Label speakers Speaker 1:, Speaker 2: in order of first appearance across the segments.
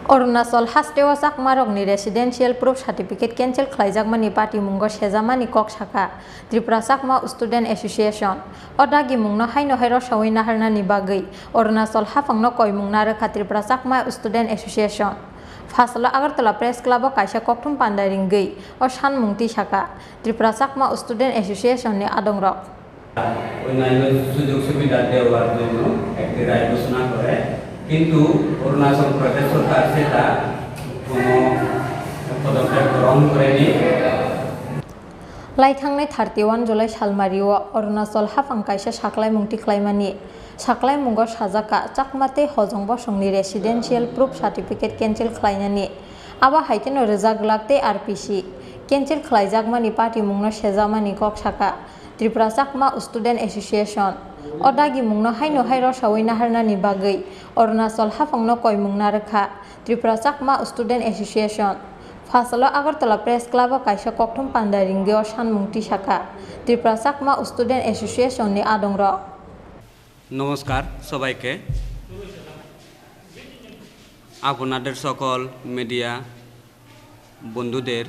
Speaker 1: अरुणाचल हास्टेवा चाकमारकनि residential proof certificate cancel खालामजागमानि पार्टी मुंग सेजामानि कक साखा त्रिपुरा चाकमा स्टूडेंट एसोसिएशन अदागि मुंगनो हाइनो हाइरो सावै नाहारनानि बागै अरुणाचल हाफांनो कय मुंगना रोखा त्रिपुरा चाकमा स्टूडेंट एसोसिएशन फासला आगरतला प्रेस क्लब कायसा कक्थुम पान्डारिंगै और सानमुंगति साखा त्रिपुरा चाकमा स्टूडेंट एसोसिएशन नि आदंरक
Speaker 2: অন্যান্য সুযোগ সুবিধা দেওয়ার জন্য একটি রায় ঘোষণা করে কিন্তু অরুণাচল প্রদেশ সরকার সেটা কোনো পদক্ষেপ গ্রহণ করেনি।
Speaker 1: लाइथांनाय 31 जुलाई सालमारियाव अरुणाचल हाफां कायसा साख्लाय मुंथि खालामनानि साख्लाय मुंगाव साजाका चाकमाते हजं बसंनि रेसिडेंशियल प्रुफ सार्टिफिकेट कैंसिल खालामनानि आबा हाइटेन रोजाग लाखते आरपीसी कैंसिल खालामजागमानि पार्टी मुंगनो सेजामानि कक साखा त्रिपुरा चाकमा स्टूडेंट एसोसिएशन अदागि मुंगनो हाइनो हाइरो सावै नाहारनानि बागै अरुणाचल हाफांनो कय मुंगना रोखा त्रिपुरा चाकमा स्टूडेंट एसोसिएशन फासला आगरतला प्रेस क्लब कायसा कक्थुम पान्डारिंगै सानमुंथि साखा त्रिपुरा चाकमा स्टूडेंट एसोसिएशन नि आदंरक।
Speaker 2: নমস্কার সবাইকে, আপনাদের সকল মিডিয়া বন্ধুদের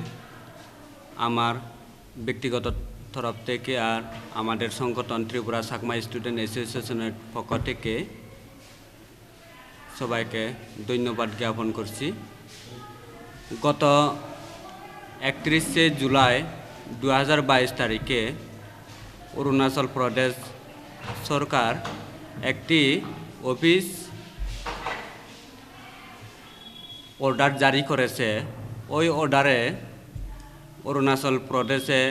Speaker 2: আমার ব্যক্তিগত তরফ থেকে আর আমাদের সংগঠন ত্রিপুরা চাকমা স্টুডেন্ট অ্যাসোসিয়েশনের পক্ষ থেকে সবাইকে ধন্যবাদ জ্ঞাপন করছি। গত 31 জুলাই 2022 তারিখে অরুণাচল প্রদেশ সরকার একটি অফিস অর্ডার জারি করেছে। ওই অর্ডারে অরুণাচল প্রদেশে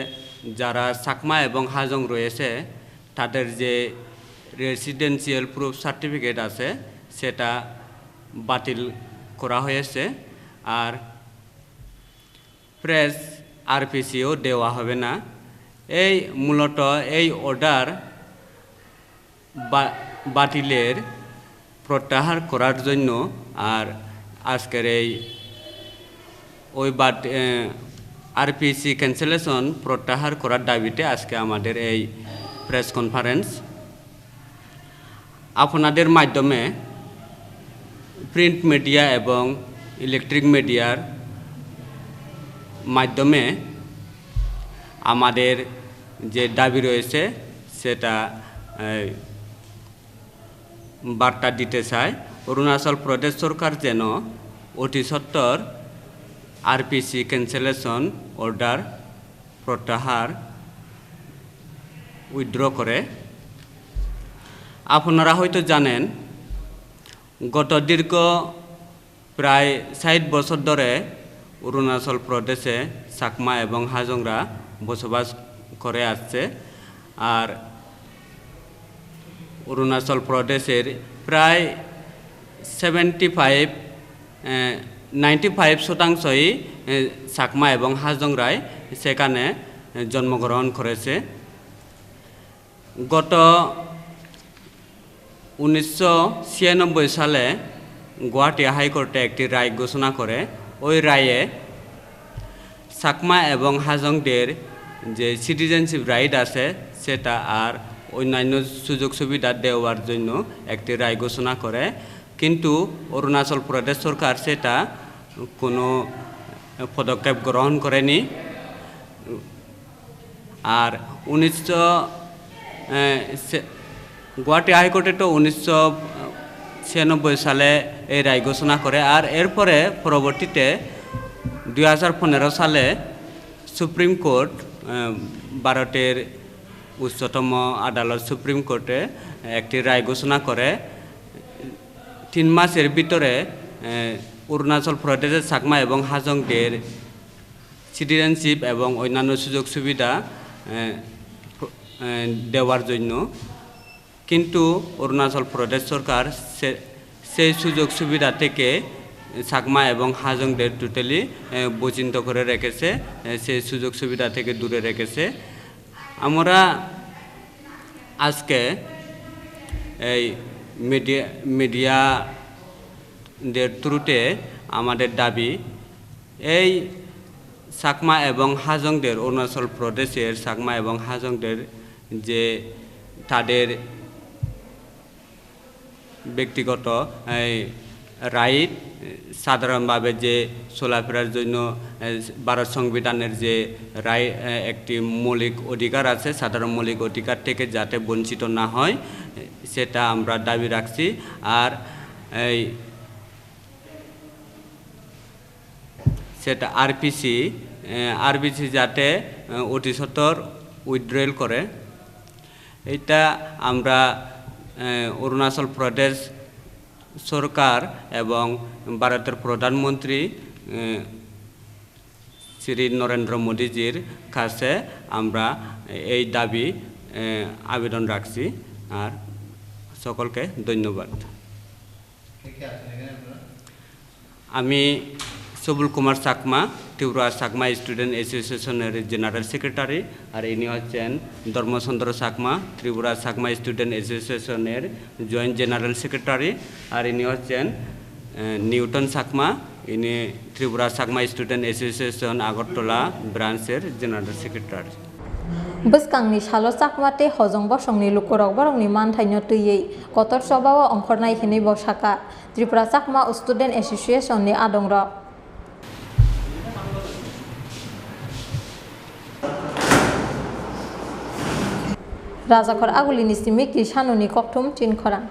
Speaker 2: যারা চাকমা এবং হাজং রয়েছে তাদের যে রেসিডেন্সিয়াল প্রুফ সার্টিফিকেট আছে সেটা বাতিল করা হয়েছে, আর প্রেস আরপিসিও দেওয়া হবে না। এই মূলত এই অর্ডার বাতিলের প্রত্যাহার করার জন্য আর আজকের এই ওই আরপিসি ক্যান্সেলেশন প্রত্যাহার করার দাবিতে আজকে আমাদের এই প্রেস কনফারেন্স। আপনাদের মাধ্যমে প্রিন্ট মিডিয়া এবং ইলেকট্রিক মিডিয়ার মাধ্যমে আমাদের যে দাবি রয়েছে সেটা বার্তা দিতে চাই। অরুণাচল প্রদেশ সরকার যেন অতি সত্বর আরপিসি ক্যান্সেলেশন অর্ডার প্রত্যাহার উইথড্র করে। আপনারা হয়তো জানেন গত দীর্ঘ প্রায় 60 বছর ধরে অরুণাচল প্রদেশে চাকমা এবং হাজংরা বসবাস করে আসছে, আর অরুণাচল প্রদেশের প্রায় 95% চাকমা এবং হাজংরাই সেখানে জন্মগ্রহণ করেছে। গত 1996 সালে গুয়াহাটি হাইকোর্টে একটি রায় ঘোষণা করে। ওই রায়ে চাকমা এবং হাজংদের যে সিটিজেনশিপ রাইট আছে সেটা আর অন্যান্য সুযোগ সুবিধা দেওয়ার জন্য একটি রায় ঘোষণা করে, কিন্তু অরুণাচল প্রদেশ সরকার সেটা কোনো পদক্ষেপ গ্রহণ করেনি। আর গুয়াহাটি হাইকোর্টে তো 1996 সালে এই রায় ঘোষণা করে, আর এরপরে পরবর্তীতে 2015 সালে সুপ্রিম কোর্ট, ভারতের উচ্চতম আদালত সুপ্রিম কোর্টে একটি রায় ঘোষণা করে 3 মাসের ভিতরে অরুণাচল প্রদেশের চাকমা এবং হাজংদের সিটিজেনশিপ এবং অন্যান্য সুযোগ সুবিধা দেওয়ার জন্য। কিন্তু অরুণাচল প্রদেশ সরকার সেই সুযোগ সুবিধা থেকে চাকমা এবং হাজংদের টোটালি বঞ্চিত করে রেখেছে, সেই সুযোগ সুবিধা থেকে দূরে রেখেছে। আমরা আজকে এই মিডিয়াদের থ্রুতে আমাদের দাবি, এই চাকমা এবং হাজংদের, অরুণাচল প্রদেশের চাকমা এবং হাজংদের যে তাদের ব্যক্তিগত রাইট সাধারণভাবে যে চলাফেরার জন্য ভারত সংবিধানের যে রায় একটি মৌলিক অধিকার আছে, সাধারণ মৌলিক অধিকার থেকে যাতে বঞ্চিত না হয় সেটা আমরা দাবি রাখছি। আর সেটা আরপিসি যাতে অতি সত্বর উইথড্রয়াল করে, এটা আমরা অরুণাচল প্রদেশ সরকার এবং ভারতের প্রধানমন্ত্রী শ্রী নরেন্দ্র মোদীজির কাছে আমরা এই দাবি আবেদন রাখছি। আর সকলকে ধন্যবাদ। আমি সবুল কুমার চাকমা, ত্রিপুরা চাকমা স্টুডেন্ট অ্যাসোসিয়েশনের জেনারেল সেক্রেটারি। আর ইনি হচ্ছেন ধর্মচন্দ্র চাকমা, ত্রিপুরা চাকমা স্টুডেন্ট অ্যাসোসিয়েশনের জয়েন্ট জেনারেল সেক্রেটারি। আর ইনি হচ্ছেন নিউটন চাকমা, ইনি ত্রিপুরা চাকমা স্টুডেন্ট অ্যাসোসিয়েশন আগরতলা ব্রাঞ্চের জেনারেল সেক্রেটারি।
Speaker 1: বসকাংনি সালো চাকমাতে হজং বসংনি লুকুরক বরংনি মানথাইনো তুইयै কতর সভাও অংখরনাই হিनै বসাকা ত্রিপুরা চাকমা স্টুডেন্ট অ্যাসোসিয়েশনनि आदंरक राजाखर आगुलिनि सिमिक सानुनि कक्थुम चिनखरां।